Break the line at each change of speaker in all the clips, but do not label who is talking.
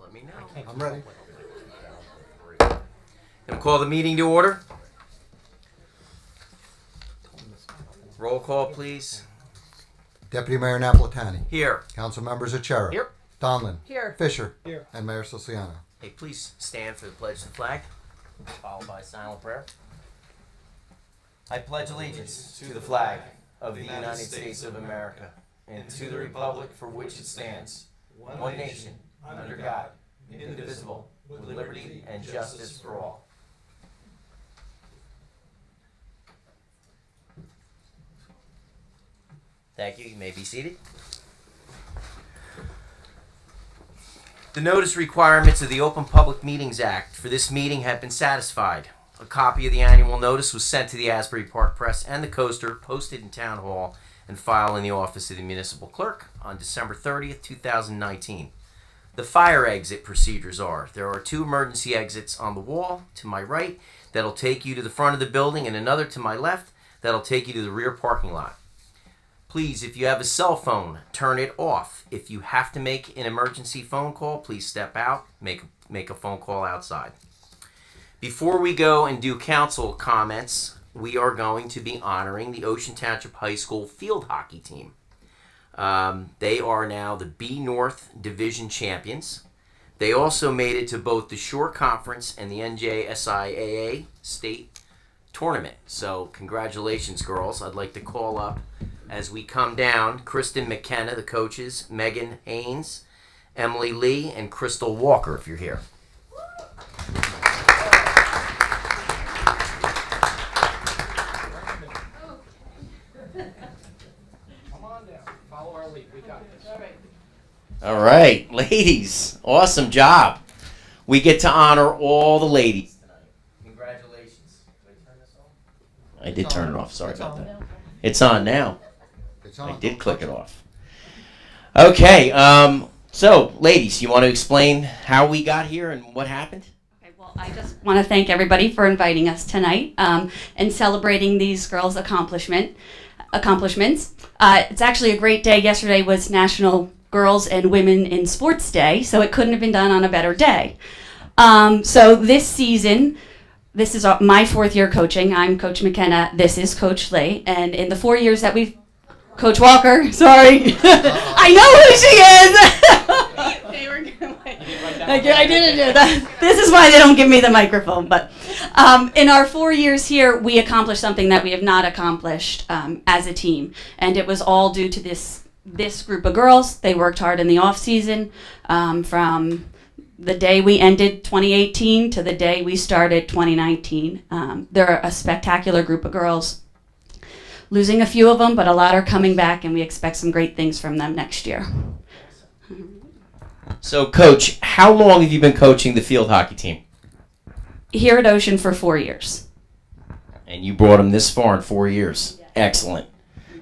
let me know.
I'm ready.
Gonna call the meeting to order. Roll call, please.
Deputy Mayor Napolitani.
Here.
Council members Achara.
Here.
Donlin.
Here.
Fisher.
Here.
And Mayor Siciliano.
Hey, please stand for the pledge to the flag, followed by silent prayer. I pledge allegiance to the flag of the United States of America and to the republic for which it stands, one nation, under God, indivisible, with liberty and justice for all. Thank you. You may be seated. The notice requirements of the Open Public Meetings Act for this meeting have been satisfied. A copy of the annual notice was sent to the Asbury Park Press and the Coaster, posted in Town Hall, and filed in the office of the Municipal Clerk on December 30th, 2019. The fire exit procedures are: there are 2 emergency exits on the wall to my right that'll take you to the front of the building, and another to my left that'll take you to the rear parking lot. Please, if you have a cell phone, turn it off. If you have to make an emergency phone call, please step out, make a phone call outside. Before we go and do council comments, we are going to be honoring the Ocean Township High School field hockey team. They are now the B North Division champions. They also made it to both the Shore Conference and the NJSIAA State Tournament. So congratulations, girls. I'd like to call up, as we come down, Kristen McKenna, the coaches, Megan Haynes, Emily Lee, and Crystal Walker, if you're here.
Come on down. Follow our lead. We got this.
All right, ladies, awesome job. We get to honor all the ladies tonight. Congratulations. Did I turn this off? I did turn it off. Sorry about that. It's on now. I did click it off. Okay, so ladies, you want to explain how we got here and what happened?
Okay, well, I just want to thank everybody for inviting us tonight and celebrating these girls' accomplishments. It's actually a great day. Yesterday was National Girls and Women in Sports Day, so it couldn't have been done on a better day. So this season, this is my 4th year coaching. I'm Coach McKenna. This is Coach Lee. And in the 4 years that we've Coach Walker, sorry. I know who she is. They were I didn't do that. This is why they don't give me the microphone. But in our 4 years here, we accomplished something that we have not accomplished as a team. And it was all due to this group of girls. They worked hard in the off season from the day we ended 2018 to the day we started 2019. They're a spectacular group of girls. Losing a few of them, but a lot are coming back, and we expect some great things from them next year.
So, Coach, how long have you been coaching the field hockey team?
Here at Ocean for 4 years.
And you brought them this far in 4 years. Yeah. Excellent.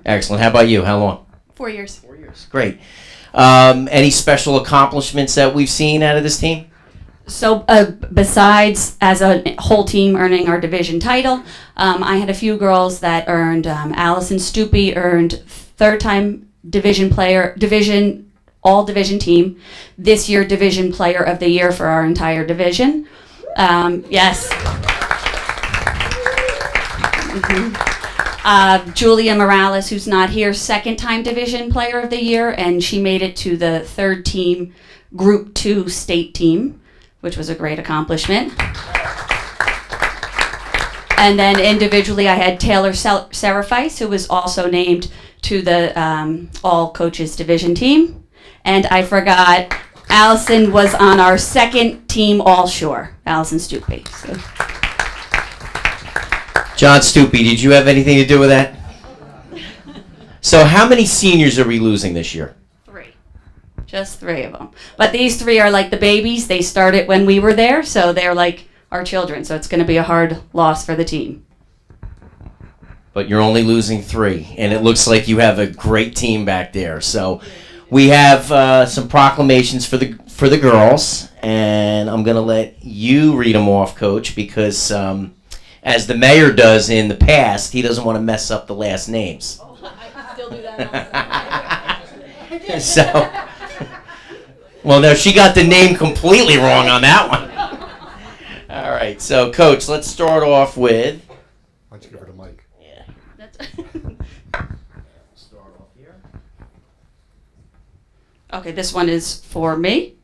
Excellent. How about you? How long?
4 years.
4 years. Great. Any special accomplishments that we've seen out of this team?
So besides as a whole team earning our division title, I had a few girls that earned, Allison Stupi earned 3rd-time all division team. This year, Division Player of the Year for our entire division. Yes. Julia Morales, who's not here, 2nd-time Division Player of the Year, and she made it to the 3rd team Group 2 state team, which was a great accomplishment. And then individually, I had Taylor Seraphice, who was also named to the All Coaches Division team. And I forgot, Allison was on our 2nd team All Shore, Allison Stupi. So.
John Stupi, did you have anything to do with that? So how many seniors are we losing this year?
Just 3 of them. But these 3 are like the babies. They started when we were there, so they're like our children. So it's going to be a hard loss for the team.
But you're only losing 3, and it looks like you have a great team back there. So we have some proclamations for the girls, and I'm going to let you read them off, Coach, because as the mayor does in the past, he doesn't want to mess up the last names.
Oh, I still do that.
So. Well, no, she got the name completely wrong on that one. All right, so Coach, let's start off with.
Why don't you give her the mic?
Yeah.
That's
Start off here.
okay, this one is for me.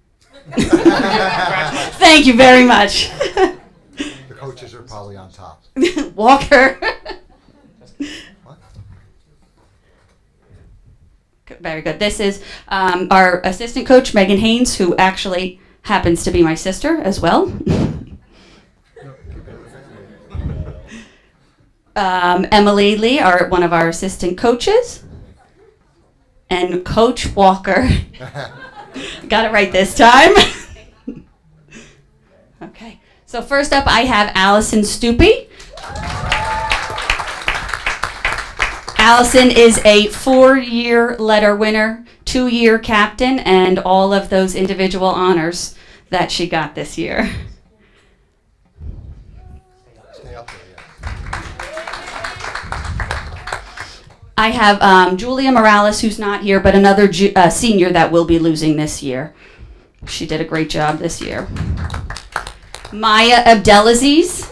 Thank you very much.
The coaches are probably on top.
Walker.
What?
Very good. This is our assistant coach, Megan Haynes, who actually happens to be my sister as well. Emily Lee, one of our assistant coaches. And Coach Walker. Got it right this time. Okay. So first up, I have Allison Stupi. Allison is a 4-year letter winner, 2-year captain, and all of those individual honors that she got this year.
Stay up there, yeah.
I have Julia Morales, who's not here, but another senior that will be losing this year. She did a great job this year. Maya Abdelaziz.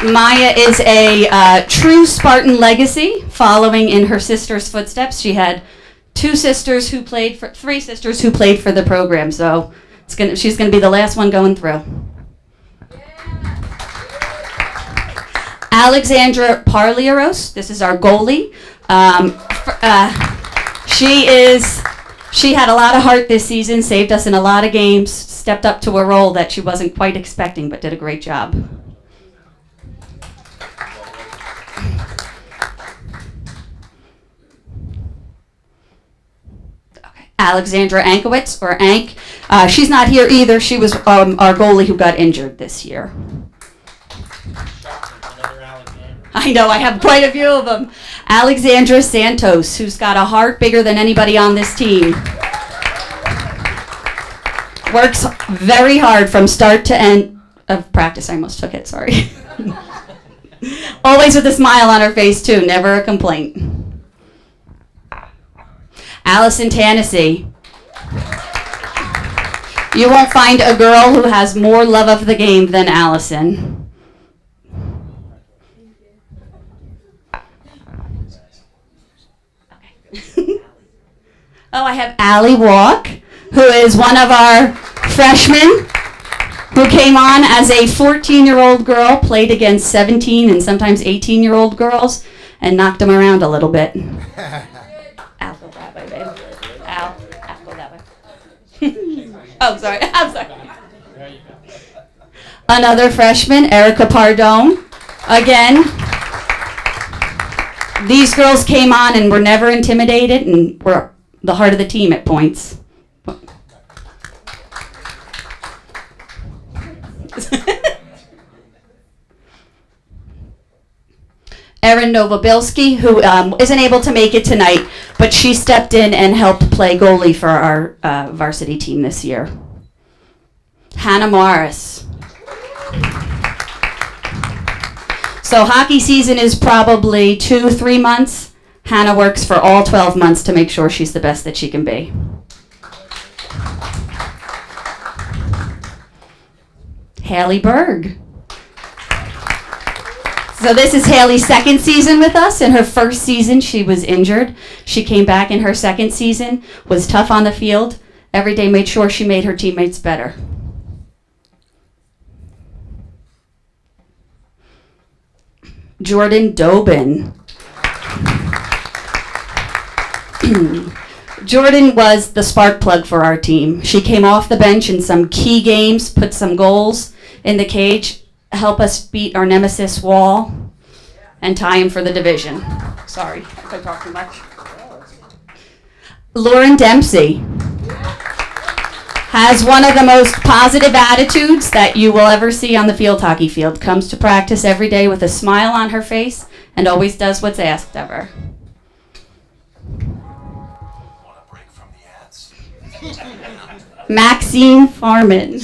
Maya is a true Spartan legacy, following in her sister's footsteps. She had 3 sisters who played for the program, so she's gonna be the last one going through. Alexandra Parliaros, this is our goalie. She had a lot of heart this season, saved us in a lot of games, stepped up to a role that she wasn't quite expecting, but did a great job. Okay. Alexandra Ankowitz, or Ank, she's not here either. She was our goalie who got injured this year. I know, I have quite a few of them. Alexandra Santos, who's got a heart bigger than anybody on this team. Works very hard from start to end of practice. I almost took it, sorry. Always with a smile on her face, too. Never a complaint. Allison Tennessee. You won't find a girl who has more love of the game than Allison. Oh, I have Allie Walk, who is one of our freshmen who came on as a 14-year-old girl, played against 17 and sometimes 18-year-old girls, and knocked them around a little bit. Al, go that way, babe. Al, go that way. Oh, sorry. I'm sorry. Another freshman, Erica Pardone. Again, these girls came on and were never intimidated and were the heart of the team at points. Erin Novobilski, who isn't able to make it tonight, but she stepped in and helped play goalie for our varsity team this year. Hannah Morris. So hockey season is probably 2-3 months. Hannah works for all 12 months to make sure she's the best that she can be. Haley Berg. So this is Haley's second season with us. In her first season, she was injured. She came back in her second season, was tough on the field. Every day made sure she made her teammates better. Jordan Dobin. Jordan was the spark plug for our team. She came off the bench in some key games, put some goals in the cage, help us beat our nemesis Wall, and tie him for the division. Sorry if I talk too much. Lauren Dempsey has one of the most positive attitudes that you will ever see on the field hockey field. Comes to practice every day with a smile on her face and always does what's asked of her. Maxine Farman.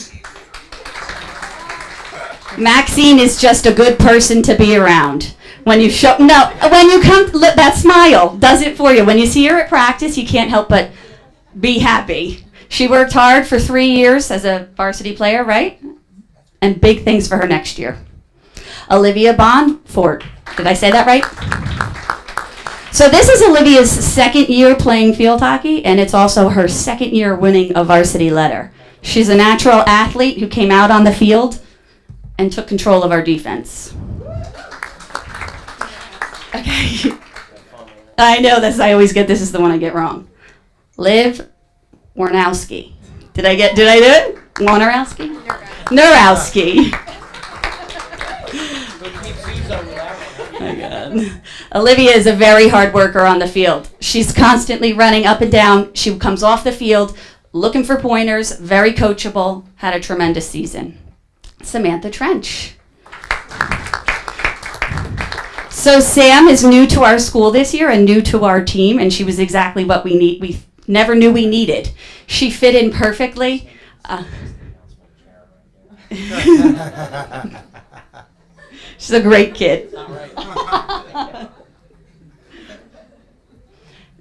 Maxine is just a good person to be around. When you come, that smile does it for you. When you see her at practice, you can't help but be happy. She worked hard for 3 years as a varsity player, right? And big things for her next year. Olivia Bonfort. Did I say that right? So this is Olivia's second year playing field hockey, and it's also her second year winning a varsity letter. She's a natural athlete who came out on the field and took control of our defense. Okay. I know this. I always get this is the one I get wrong. Liv Warnowski. Did I do it? Warnowski? Nurowski. Oh God. Olivia is a very hard worker on the field. She's constantly running up and down. She comes off the field looking for pointers, very coachable, had a tremendous season. Samantha Trench. So Sam is new to our school this year and new to our team, and she was exactly what we never knew we needed. She fit in perfectly. She's a great kid.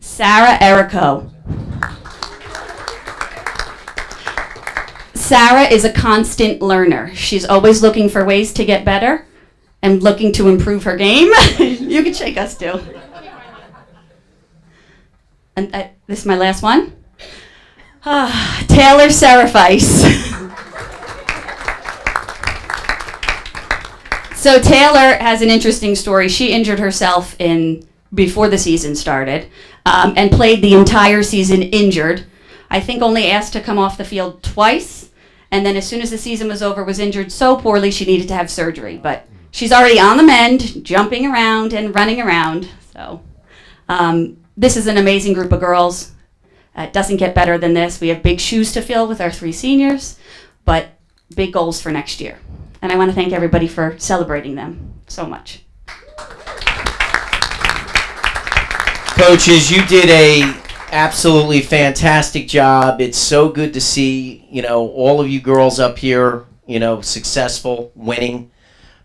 Sarah Erico. Sarah is a constant learner. She's always looking for ways to get better and looking to improve her game. You can shake us too. And this is my last one. Taylor Seraphice. So Taylor has an interesting story. She injured herself before the season started and played the entire season injured. I think only asked to come off the field twice, and then as soon as the season was over, was injured so poorly she needed to have surgery. But she's already on the mend, jumping around and running around. So this is an amazing group of girls. It doesn't get better than this. We have big shoes to fill with our 3 seniors, but big goals for next year. And I want to thank everybody for celebrating them so much.
Coaches, you did a absolutely fantastic job. It's so good to see, all of you girls up here, successful, winning.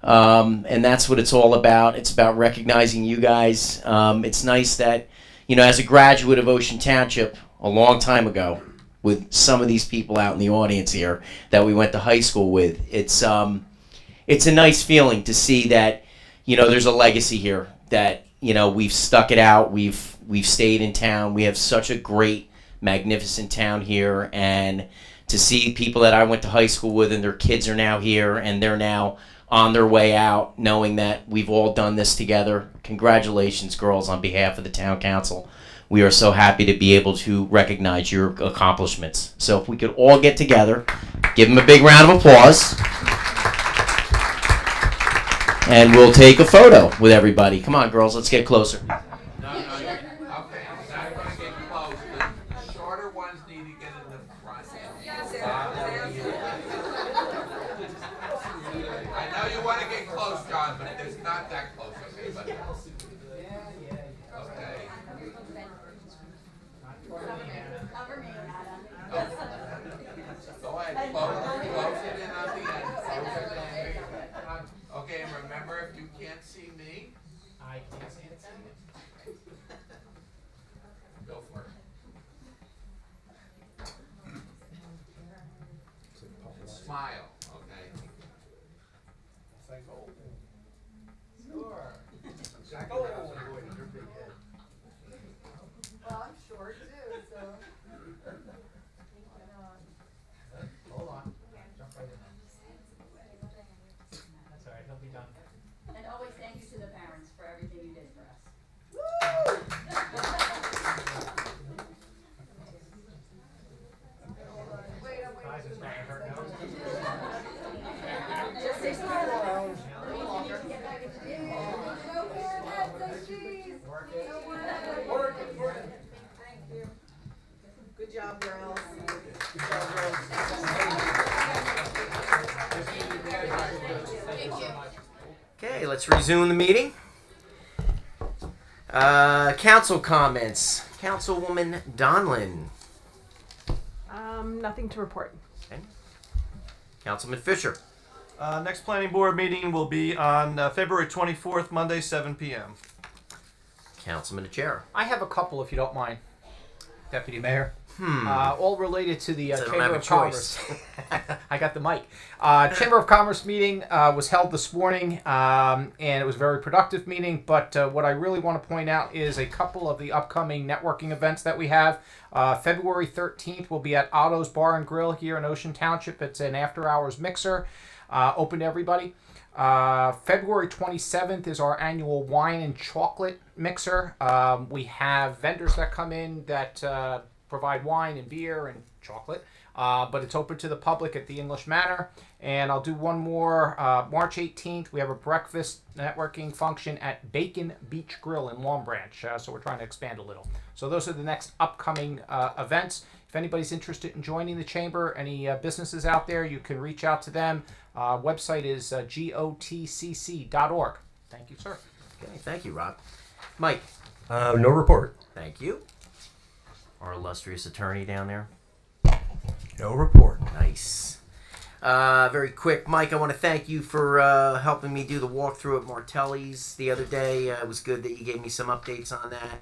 And that's what it's all about. It's about recognizing you guys. It's nice that, as a graduate of Ocean Township a long time ago, with some of these people out in the audience here that we went to high school with, it's a nice feeling to see that, there's a legacy here, that, we've stuck it out, we've stayed in town, we have such a great, magnificent town here, and to see people that I went to high school with and their kids are now here and they're now on their way out, knowing that we've all done this together. Congratulations, girls, on behalf of the town council. We are so happy to be able to recognize your accomplishments. So if we could all get together, give them a big round of applause. And we'll take a photo with everybody. Come on, girls, let's get closer.
No, okay, now you're going to get close. The shorter ones need to get in the front. I know you want to get close, John, but it's not that close, okay? But, okay. Go ahead, close it in on the end. Okay, and remember, if you can't see me,
I can't see it.
go for it. Smile, okay?
Sure.
Well, I'm short too, so.
Hold on. Jump right in there. That's all right. He'll be done.
And always thank you to the parents for everything you did for us.
Wait, I'm waiting.
Eyes are starting to hurt now.
Just say smile. No more heads and cheese.
Work it.
No more heads. Thank you. Good job, girls.
Okay, let's resume the meeting. Council comments. Councilwoman Donlin.
Nothing to report.
Okay. Councilman Fisher.
Next planning board meeting will be on February 24th, Monday, 7 p.m.
Councilman Achara.
I have a couple, if you don't mind, Deputy Mayor. all related to the
So I don't
Chamber
have a
of Commerce. I got the mic. Chamber of Commerce meeting was held this morning, and it was a very productive meeting. But what I really want to point out is a couple of the upcoming networking events that we have. February 13th will be at Otto's Bar and Grill here in Ocean Township. It's an after-hours mixer, open to everybody. February 27th is our annual wine and chocolate mixer. We have vendors that come in that provide wine and beer and chocolate, but it's open to the public at the English Manor. And I'll do one more. March 18th, we have a breakfast networking function at Bacon Beach Grill in Long Branch. So we're trying to expand a little. So those are the next upcoming events. If anybody's interested in joining the chamber, any businesses out there, you can reach out to them. Website is gotcc.org. Thank you, sir.
Okay, thank you, Rob. Mike.
No report.
Thank you. Our illustrious attorney down there.
No report.
Nice. Very quick, Mike, I want to thank you for helping me do the walkthrough at Martelli's the other day. It was good that you gave me some updates on that.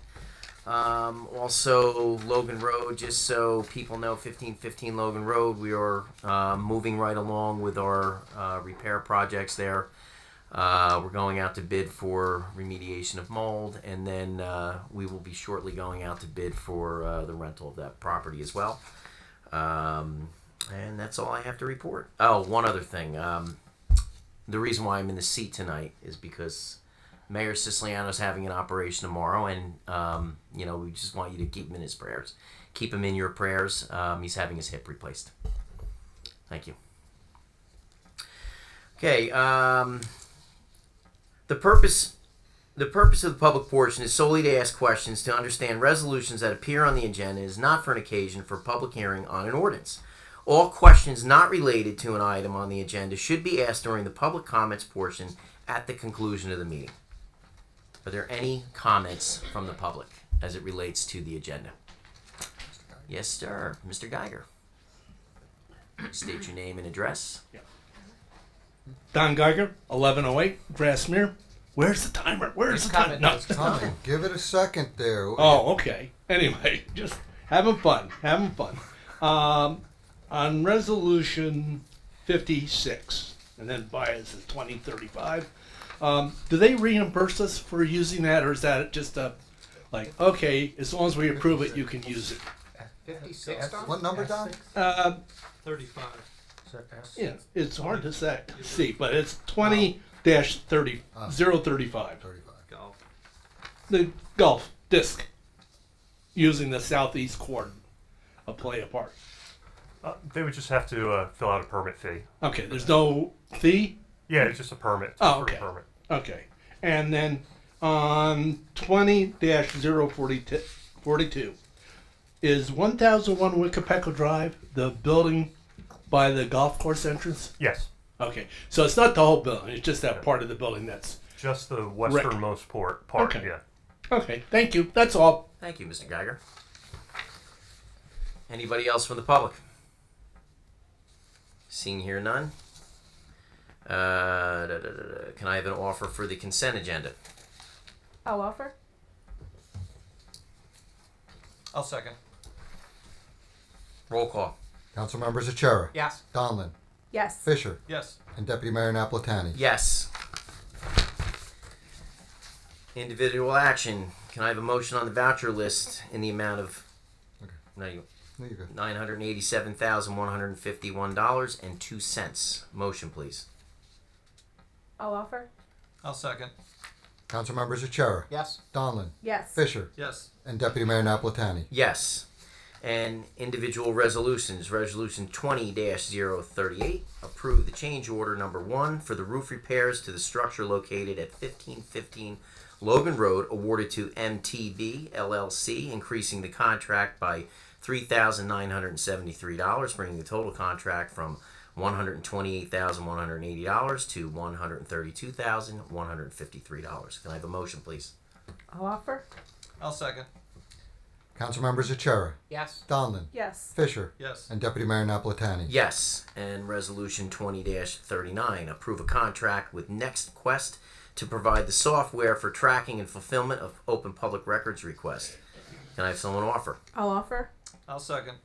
Also, Logan Road, just so people know, 1515 Logan Road, we are moving right along with our repair projects there. We're going out to bid for remediation of mold, and then we will be shortly going out to bid for the rental of that property as well. And that's all I have to report. Oh, one other thing. The reason why I'm in the seat tonight is because Mayor Siciliano's having an operation tomorrow, and we just want you to keep him in his prayers. Keep him in your prayers. He's having his hip replaced. Thank you. Okay. The purpose of the public portion is solely to ask questions to understand resolutions that appear on the agenda. It is not for an occasion for public hearing on an ordinance. All questions not related to an item on the agenda should be asked during the public comments portion at the conclusion of the meeting. Are there any comments from the public as it relates to the agenda? Yes, sir. Mr. Geiger. State your name and address.
Don Geiger, 1108, Grassmere. Where's the timer? Where's the timer? No.
Tom, give it a second there.
Oh, okay. Anyway, just having fun. On resolution 56, and then bias is 2035, do they reimburse us for using that, or is that just okay, as long as we approve it, you can use it?
56, Don?
What number, Don?
35.
Yeah, it's hard to see, but it's 20-30, 035.
35.
The golf disc using the southeast corner of Playa Park.
They would just have to fill out a permit fee.
Okay, there's no fee?
Yeah, it's just a permit.
Oh,
Free
okay.
permit.
Okay. And then on 20-042 is 1001 Wickapeckle Drive, the building by the golf course entrance?
Yes,
Okay. So it's not the whole building, it's just that part of the building that's...
just the westernmost part.
Okay.
Yeah.
Okay, thank you. That's all.
Thank you, Mr. Geiger. Anybody else from the public? Seeing here none. Can I have an offer for the consent agenda?
I'll offer.
I'll second.
Roll call.
Council members Achara.
Yes.
Donlin.
Yes.
Fisher.
Yes.
And Deputy Mayor Napolitani.
Yes. Individual action. Can I have a motion on the voucher list in the amount of
No, you're good.
$987,151.02? Motion, please.
I'll offer.
I'll second.
Council members Achara.
Yes.
Donlin.
Yes.
Fisher.
Yes.
And Deputy Mayor Napolitani.
Yes. And individual resolutions. Resolution 20-038. Approve the change order number 1 for the roof repairs to the structure located at 1515 Logan Road, awarded to MTB LLC, increasing the contract by $3,973, bringing the total contract from $128,180 to $132,153. Can I have a motion, please?
I'll offer.
I'll second.
Council members Achara.
Yes.
Donlin.
Yes.
Fisher.
Yes.
And Deputy Mayor Napolitani.
Yes. And resolution 20-39, approve a contract with NextQuest to provide the software for tracking and fulfillment of open public records requests. Can I have someone offer?
I'll offer.
I'll second.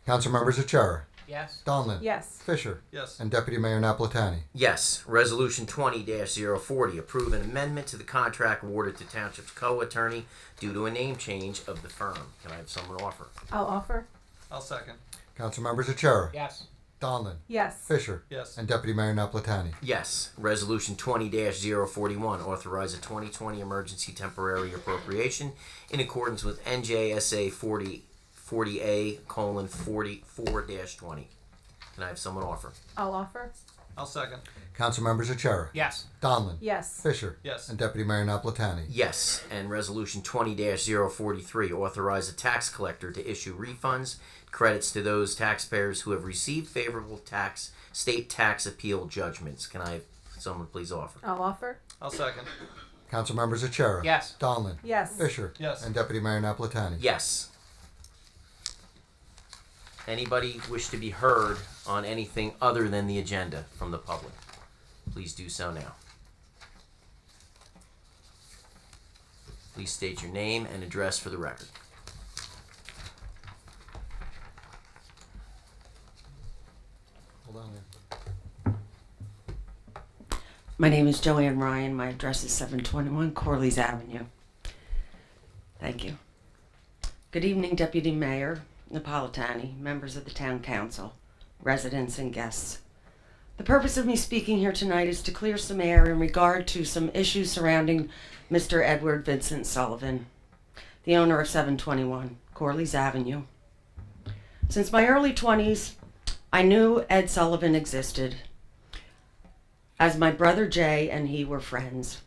Council members Achara,
Yes.
Donlin,
Yes.
Fisher,
Yes.
and Deputy Mayor Napolitani.
Yes. Resolution 20-040, approve an amendment to the contract awarded to Township's co-attorney due to a name change of the firm. Can I have someone offer?
I'll offer.
I'll second.
Council members Achara,
Yes.
Donlin,
Yes.
Fisher,
Yes.
and Deputy Mayor Napolitani.
Yes. Resolution 20-041, authorize a 2020 emergency temporary appropriation in accordance with NJSA 40A:44-20. Can I have someone offer?
I'll offer.
I'll second.
Council members Achara,
Yes.
Donlin,
Yes.
Fisher,
Yes.
and Deputy Mayor Napolitani.
Yes. And Resolution 20-043, authorize a tax collector to issue refunds, credits to those taxpayers who have received favorable state tax appeal judgments. Can I have someone please offer?
I'll offer.
I'll second.
Council members Achara,
Yes.
Donlin,
Yes.
Fisher,
Yes.
and Deputy Mayor Napolitani.
Yes. Anybody wish to be heard on anything other than the agenda from the public? Please do so now. Please state your name and address for the record.
Hold on there.
My name is Joanne Ryan. My address is 721 Corley's Avenue. Thank you. Good evening, Deputy Mayor Napolitani, members of the Town Council, residents and guests. The purpose of me speaking here tonight is to clear some air in regard to some issues surrounding Mr. Edward Vincent Sullivan, the owner of 721 Corley's Avenue. Since my early 20s, I knew Ed Sullivan existed, as my brother Jay and he were friends.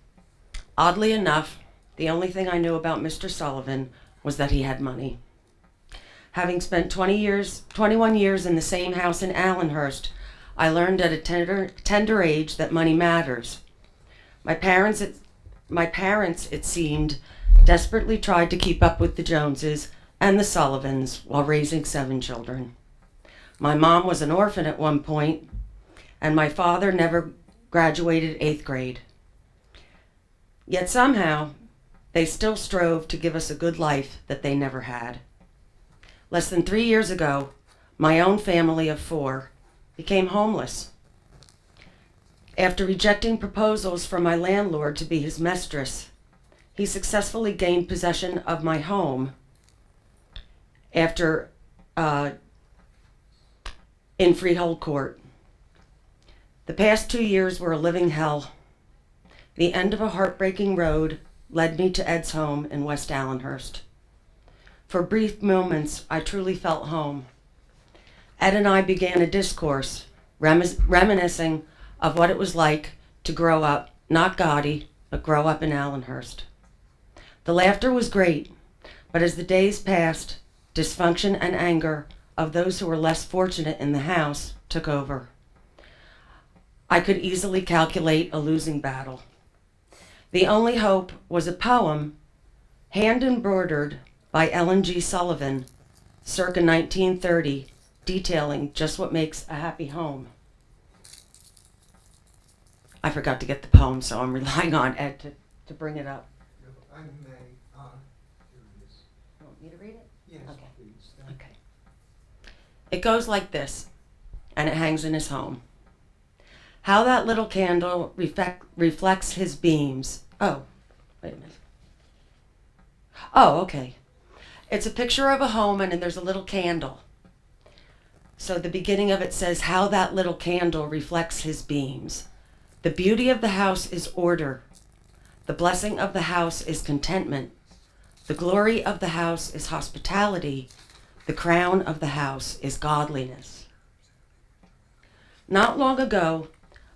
Oddly enough, the only thing I knew about Mr. Sullivan was that he had money. Having spent 21 years in the same house in Allenhurst, I learned at a tender age that money matters. My parents, it seemed, desperately tried to keep up with the Joneses and the Sullivans while raising 7 children. My mom was an orphan at one point, and my father never graduated 8th grade. Yet somehow, they still strove to give us a good life that they never had. Less than 3 years ago, my own family of 4 became homeless. After rejecting proposals from my landlord to be his mistress, he successfully gained possession of my home after in Freehold Court. The past 2 years were a living hell. The end of a heartbreaking road led me to Ed's home in West Allenhurst. For brief moments, I truly felt home. Ed and I began a discourse, reminiscing of what it was like to grow up, not gaudy, but grow up in Allenhurst. The laughter was great, but as the days passed, dysfunction and anger of those who were less fortunate in the house took over. I could easily calculate a losing battle. The only hope was a poem hand embroidered by Ellen G. Sullivan, circa 1930, detailing just what makes a happy home. I forgot to get the poem, so I'm relying on Ed to bring it up.
I may, here it is.
You want me to read it?
Yes,
Okay.
please.
Okay. It goes like this, and it hangs in his home. How that little candle reflects his beams. Oh, wait a minute. Oh, okay. It's a picture of a home, and then there's a little candle. So the beginning of it says, how that little candle reflects his beams. The beauty of the house is order. The blessing of the house is contentment. The glory of the house is hospitality. The crown of the house is godliness. Not long ago,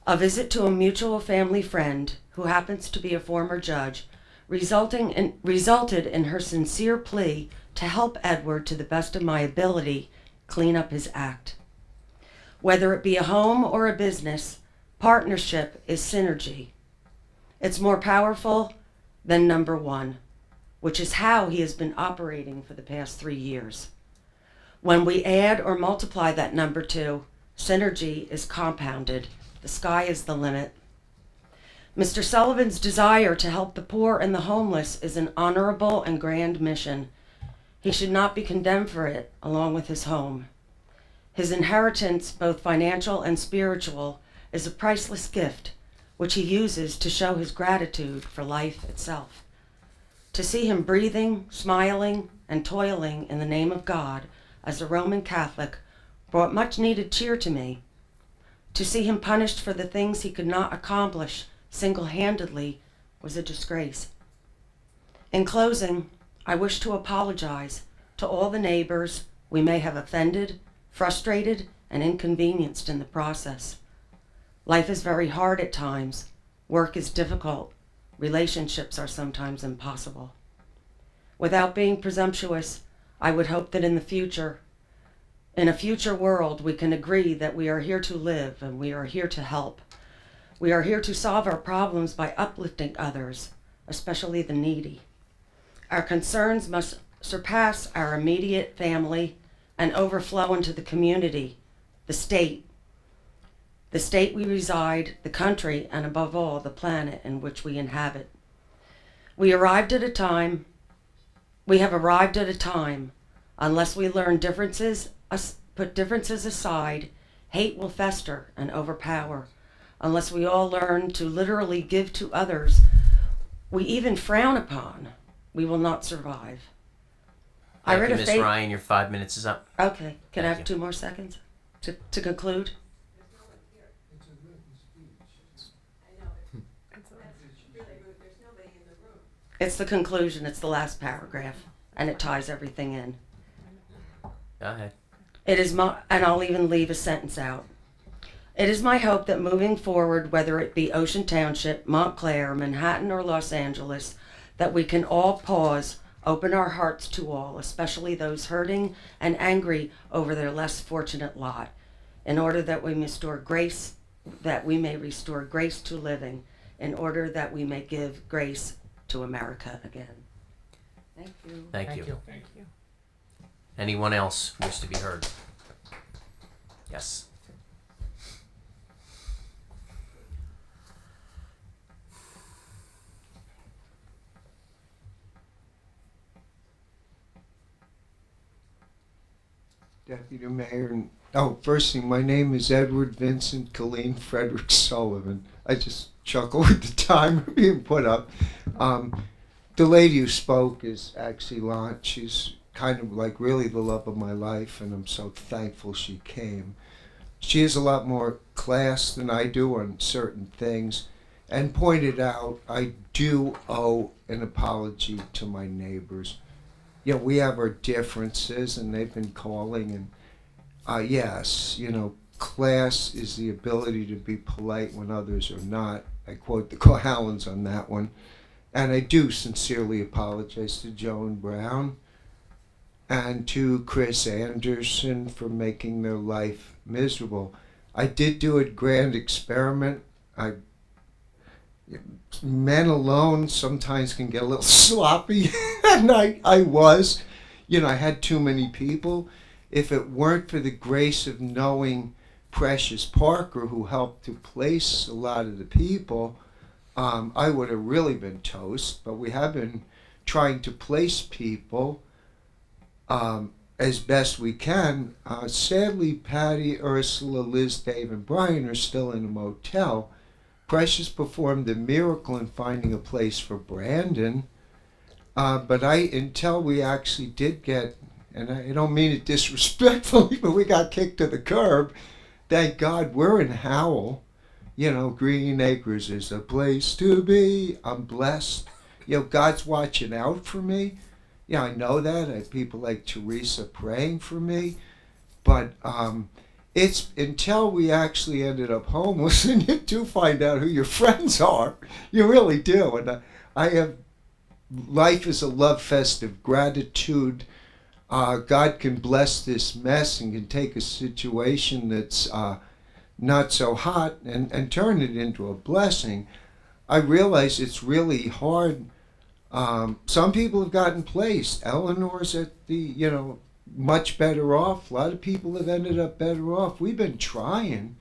a visit to a mutual family friend who happens to be a former judge resulted in her sincere plea to help Edward, to the best of my ability, clean up his act. Whether it be a home or a business, partnership is synergy. It's more powerful than number one, which is how he has been operating for the past 3 years. When we add or multiply that number 2, synergy is compounded. The sky is the limit. Mr. Sullivan's desire to help the poor and the homeless is an honorable and grand mission. He should not be condemned for it, along with his home. His inheritance, both financial and spiritual, is a priceless gift, which he uses to show his gratitude for life itself. To see him breathing, smiling, and toiling in the name of God as a Roman Catholic brought much needed cheer to me. To see him punished for the things he could not accomplish single-handedly was a disgrace. In closing, I wish to apologize to all the neighbors we may have offended, frustrated, and inconvenienced in the process. Life is very hard at times. Work is difficult. Relationships are sometimes impossible. Without being presumptuous, I would hope that in a future world, we can agree that we are here to live and we are here to help. We are here to solve our problems by uplifting others, especially the needy. Our concerns must surpass our immediate family and overflow into the community, the state we reside, the country, and above all, the planet in which we inhabit. We have arrived at a time, unless we learn put differences aside, hate will fester and overpower. Unless we all learn to literally give to others we even frown upon, we will not survive.
Thank you, Ms. Ryan. Your 5 minutes is up.
Okay, can I
Thank
have
you.
2 more seconds to conclude?
It's a written speech.
It's the conclusion, it's the last paragraph, and it ties everything in.
Go ahead.
And I'll even leave a sentence out. It is my hope that moving forward, whether it be Ocean Township, Montclair, Manhattan, or Los Angeles, that we can all pause, open our hearts to all, especially those hurting and angry over their less fortunate lot, in order that we may restore grace to living, in order that we may give grace to America again. Thank you.
Thank you.
Thank you.
Anyone else wish to be heard? Yes.
Deputy Mayor, first thing, my name is Edward Vincent Colleen Frederick Sullivan. I just chuckle with the time being put up. The lady who spoke is actually Lon. She's kind of like really the love of my life, and I'm so thankful she came. She has a lot more class than I do on certain things, and pointed out I do owe an apology to my neighbors. Yeah, we have our differences, and they've been calling, and yes, class is the ability to be polite when others are not. I quote the Cohalans on that one. And I do sincerely apologize to Joan Brown and to Chris Anderson for making their life miserable. I did do a grand experiment. Men alone sometimes can get a little sloppy, and I was. I had too many people. If it weren't for the grace of knowing Precious Parker, who helped to place a lot of the people, I would have really been toast. But we have been trying to place people as best we can. Sadly, Patty, Ursula, Liz, Dave, and Brian are still in a motel. Precious performed a miracle in finding a place for Brandon. But until we actually did get, and I don't mean it disrespectfully, but we got kicked to the curb. Thank God we're in Howell. Green Acres is a place to be. I'm blessed. God's watching out for me. Yeah, I know that. I have people like Teresa praying for me. But it's until we actually ended up homeless, and you do find out who your friends are. You really do. And I have, life is a love fest of gratitude. God can bless this mess and can take a situation that's not so hot and turn it into a blessing. I realize it's really hard. Some people have gotten placed. Eleanor's at the, much better off. A lot of people have ended up better off. We've been trying,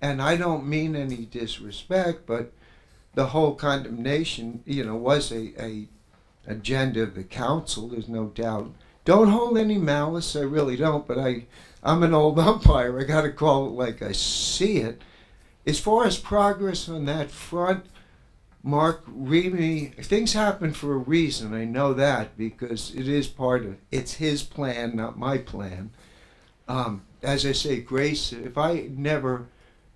and I don't mean any disrespect, but the whole condemnation, was a agenda of the council. There's no doubt. don't hold any malice. I really don't. But I'm an old umpire. I got to call it like I see it. As far as progress on that front, Mark Remy, things happen for a reason. I know that because it is it's his plan, not my plan. As I say, Grace, if I'd never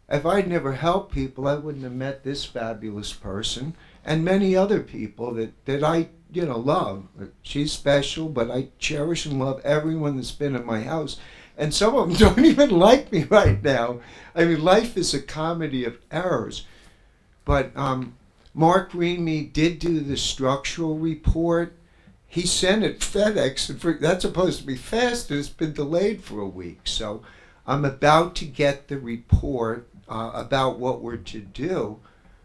helped people, I wouldn't have met this fabulous person and many other people that I, love. She's special, but I cherish and love everyone that's been in my house. And some of them don't even like me right now. I mean, life is a comedy of errors. But Mark Remy did do the structural report. He sent it FedEx, and that's supposed to be fast, and it's been delayed for a week. So I'm about to get the report about what we're to do.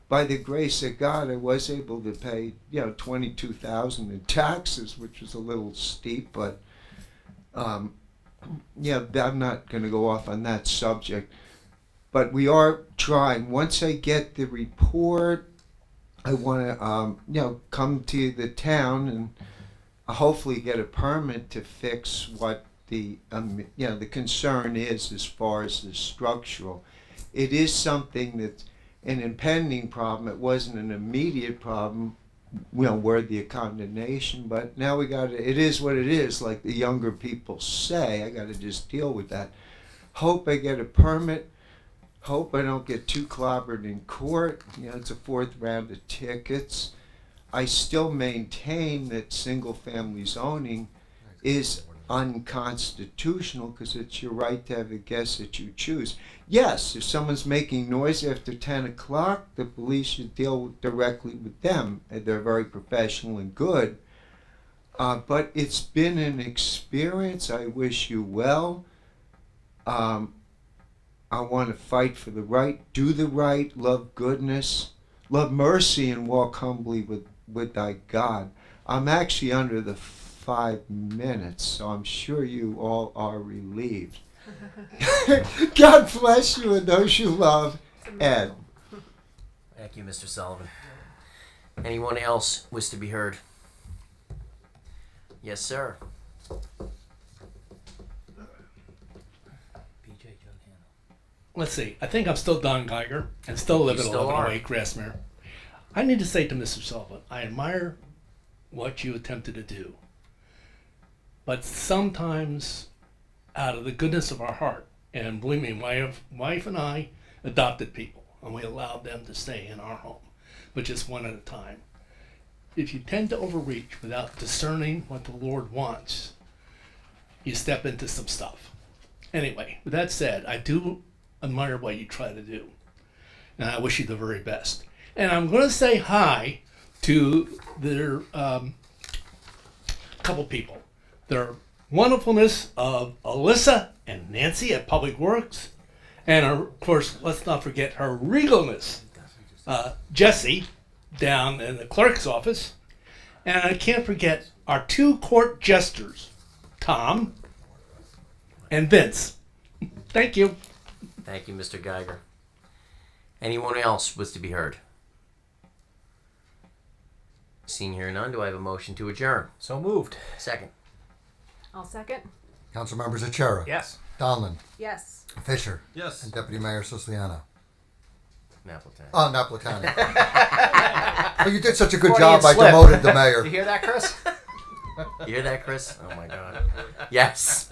By the grace of God, I was able to pay, $22,000 in taxes, which was a little steep, but I'm not going to go off on that subject. But we are trying. Once I get the report, I want to, come to the town and hopefully get a permit to fix what the concern is as far as the structural. It is something that's an impending problem. It wasn't an immediate problem, worthy of condemnation, but now it is what it is, like the younger people say. I got to just deal with that. Hope I get a permit. Hope I don't get too clobbered in court. It's a fourth round of tickets. I still maintain that single-family zoning is unconstitutional because it's your right to have a guest that you choose. Yes, if someone's making noise after 10 o'clock, the police should deal directly with them. They're very professional and good. But it's been an experience. I wish you well. I want to fight for the right, do the right, love goodness, love mercy, and walk humbly with thy God. I'm actually under the 5 minutes, so I'm sure you all are relieved. God bless you and those you love. Ed.
Thank you, Mr. Sullivan. Anyone else wish to be heard? Yes, sir.
Let's see. I think I'm still Don Geiger and still live at 1108 Grassmere. I need to say to Mr. Sullivan, I admire what you attempted to do. But sometimes, out of the goodness of our heart, and believe me, my wife and I adopted people, and we allowed them to stay in our home, but just one at a time. If you tend to overreach without discerning what the Lord wants, you step into some stuff. Anyway, with that said, I do admire what you try to do, and I wish you the very best. And I'm going to say hi to their couple people. Their wonderfulness of Alyssa and Nancy at Public Works, and of course, let's not forget her regalness, Jessie, down in the clerk's office, and I can't forget our 2 court jesters, Tom and Vince. Thank you.
Thank you, Mr. Geiger. Anyone else was to be heard? Seeing here none, do I have a motion to adjourn?
So moved.
Second.
I'll second.
Council members Achara.
Yes.
Donlin.
Yes.
Fisher.
Yes.
And Deputy Mayor Siciliano.
Napolitano.
Oh, Napolitano. Well, you did such a good
Freudian
job, I
slip.
demoted the mayor.
You hear that, Chris?
You hear that, Chris? Oh my God. Yes.